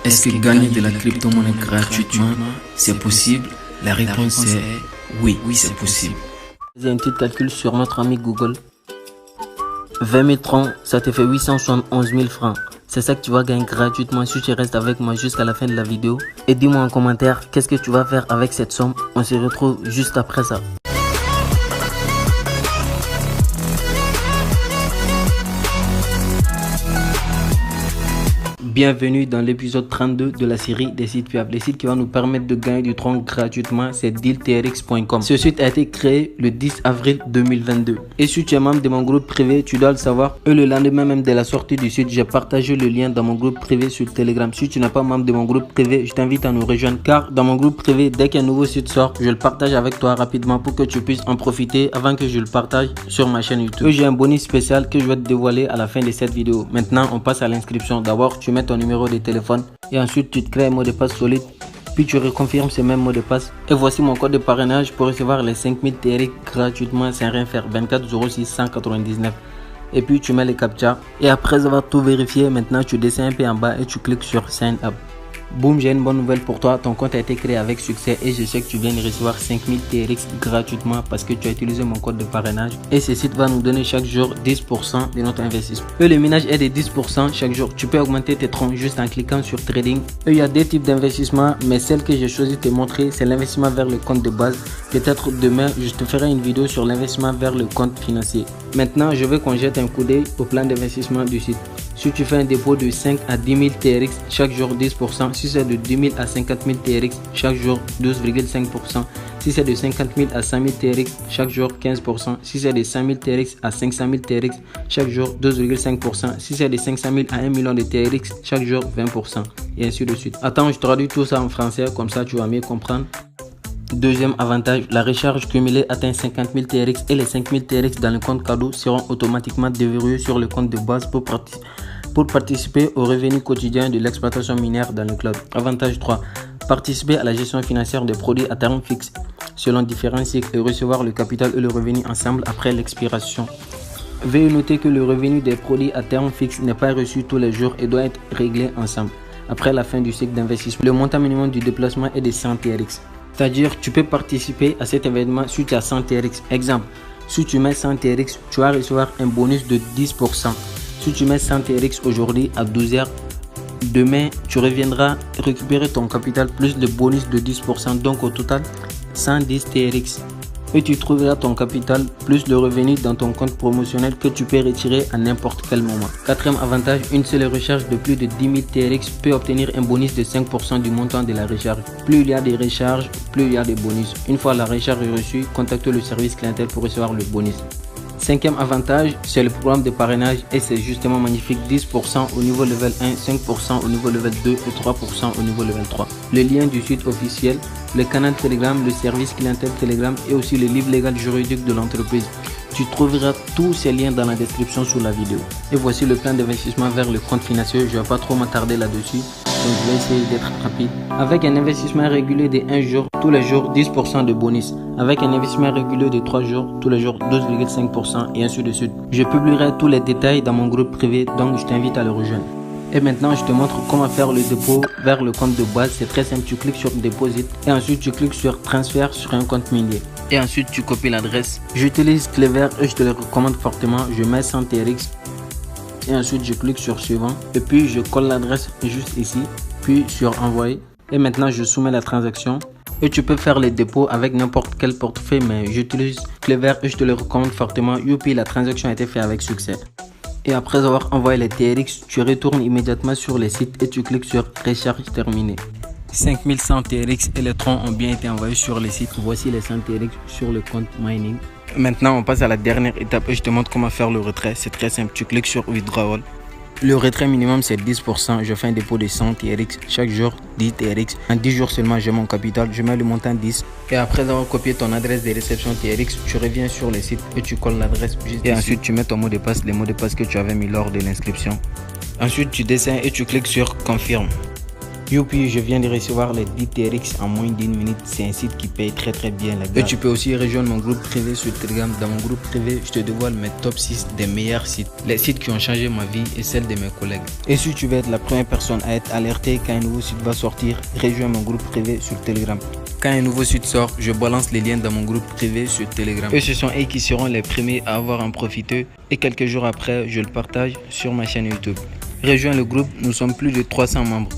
Est-ce que gagner de la crypto-monnaie gratuitement, c'est possible? La réponse est oui, c'est possible. J'ai un petit calcul sur notre ami Google. 20 000 francs, ça te fait 871 000 francs. C'est ça que tu vas gagner gratuitement si tu restes avec moi jusqu'à la fin de la vidéo. Et dis-moi en commentaire qu'est-ce que tu vas faire avec cette somme. On se retrouve juste après ça. Bienvenue dans l'épisode 32 de la série des sites fiables. Les sites qui vont nous permettre de gagner du Tron gratuitement, c'est dealtrx.com. Ce site a été créé le 10 avril 2022. Et si tu es membre de mon groupe privé, tu dois le savoir. Et le lendemain même de la sortie du site, j'ai partagé le lien dans mon groupe privé sur Telegram. Si tu n'es pas membre de mon groupe privé, je t'invite à nous rejoindre. Car dans mon groupe privé, dès qu'un nouveau site sort, je le partage avec toi rapidement pour que tu puisses en profiter avant que je le partage sur ma chaîne YouTube. Et j'ai un bonus spécial que je vais te dévoiler à la fin de cette vidéo. Maintenant, on passe à l'inscription. D'abord, tu mets ton numéro de téléphone et ensuite tu te crées un mot de passe solide, puis tu reconfirmes ce même mot de passe. Et voici mon code de parrainage pour recevoir les 5000 TRX gratuitement sans rien faire, 24 06 199. Et puis tu mets les captcha et après avoir tout vérifié, maintenant tu descends un peu en bas et tu cliques sur Sign Up. Boum, j'ai une bonne nouvelle pour toi, ton compte a été créé avec succès et je sais que tu viens de recevoir 5000 TRX gratuitement parce que tu as utilisé mon code de parrainage. Et ce site va nous donner chaque jour 10% de notre investissement. Et le minage est de 10% chaque jour. Tu peux augmenter tes troncs juste en cliquant sur Trading. Et il y a deux types d'investissement, mais celle que j'ai choisi de te montrer, c'est l'investissement vers le compte de base. Peut-être demain, je te ferai une vidéo sur l'investissement vers le compte financier. Maintenant, je veux qu'on jette un coup d'œil au plan d'investissement du site. Si tu fais un dépôt de 5 à 10 000 TRX, chaque jour 10%. Si c'est de 10 000 à 50 000 TRX, chaque jour 12,5%. Si c'est de 50 000 à 100 000 TRX, chaque jour 15%. Si c'est de 100 000 TRX à 500 000 TRX, chaque jour 12,5%. Si c'est de 500 000 à 1 million de TRX, chaque jour 20%. Et ainsi de suite. Attends, je traduis tout ça en français, comme ça tu vas mieux comprendre. Deuxième avantage, la recharge cumulée atteint 50 000 TRX et les 5 000 TRX dans le compte cadeau seront automatiquement déverrouillés sur le compte de base pour participer aux revenus quotidiens de l'exploitation minière dans le cloud. Avantage 3. Participer à la gestion financière des produits à terme fixe selon différents cycles et recevoir le capital et le revenu ensemble après l'expiration. Veuillez noter que le revenu des produits à terme fixe n'est pas reçu tous les jours et doit être réglé ensemble après la fin du cycle d'investissement. Le montant minimum du déplacement est de 100 TRX. C'est-à-dire tu peux participer à cet événement si tu as 100 TRX. Exemple, si tu mets 100 TRX, tu vas recevoir un bonus de 10%. Si tu mets 100 TRX aujourd'hui à 12h, demain tu reviendras récupérer ton capital plus le bonus de 10%. Donc au total 110 TRX. Et tu trouveras ton capital plus le revenu dans ton compte promotionnel que tu peux retirer à n'importe quel moment. Quatrième avantage, une seule recharge de plus de 10 000 TRX peut obtenir un bonus de 5% du montant de la recharge. Plus il y a des recharges, plus il y a des bonus. Une fois la recharge reçue, contactez le service clientèle pour recevoir le bonus. Cinquième avantage, c'est le programme de parrainage et c'est justement magnifique, 10% au niveau level 1, 5% au niveau level 2 et 3% au niveau level 3. Le lien du site officiel, le canal Telegram, le service clientèle Telegram et aussi le livre légal juridique de l'entreprise. Tu trouveras tous ces liens dans la description sous la vidéo. Et voici le plan d'investissement vers le compte financier, je ne vais pas trop m'attarder là-dessus. Donc je vais essayer d'être rapide. Avec un investissement régulier de 1 jour, tous les jours 10% de bonus. Avec un investissement régulier de 3 jours, tous les jours 12,5% et ainsi de suite. Je publierai tous les détails dans mon groupe privé, donc je t'invite à le rejoindre. Et maintenant je te montre comment faire le dépôt vers le compte de base. C'est très simple, tu cliques sur Deposit et ensuite tu cliques sur Transfert sur un compte minier. Et ensuite tu copies l'adresse. J'utilise Clever et je te le recommande fortement. Je mets 100 TRX. Et ensuite je clique sur suivant et puis je colle l'adresse juste ici, puis sur envoyer et maintenant je soumets la transaction. Et tu peux faire les dépôts avec n'importe quel portefeuille, mais j'utilise Clever et je te le recommande fortement. Youpi, la transaction a été faite avec succès. Et après avoir envoyé les TRX, tu retournes immédiatement sur le site et tu cliques sur recharge terminée. 5100 TRX et les troncs ont bien été envoyés sur le site. Voici les 100 TRX sur le compte mining. Maintenant on passe à la dernière étape et je te montre comment faire le retrait. C'est très simple, tu cliques sur Withdrawal. Le retrait minimum c'est 10%. Je fais un dépôt de 100 TRX chaque jour, 10 TRX. En 10 jours seulement j'ai mon capital, je mets le montant 10. Et après avoir copié ton adresse de réception TRX, tu reviens sur le site et tu colles l'adresse juste ici. Ensuite tu mets ton mot de passe, les mots de passe que tu avais mis lors de l'inscription. Ensuite tu descends et tu cliques sur Confirme. Youpi, je viens de recevoir les 10 TRX en moins d'1 minute. C'est un site qui paye très bien les gars. Et tu peux aussi rejoindre mon groupe privé sur Telegram. Dans mon groupe privé, je te dévoile mes top 6 des meilleurs sites. Les sites qui ont changé ma vie et celle de mes collègues. Et si tu veux être la première personne à être alertée quand un nouveau site va sortir, rejoins mon groupe privé sur Telegram. Quand un nouveau site sort, je balance les liens dans mon groupe privé sur Telegram. Et ce sont eux qui seront les premiers à avoir en profité. Et quelques jours après, je le partage sur ma chaîne YouTube. Rejoins le groupe, nous sommes plus de 300 membres.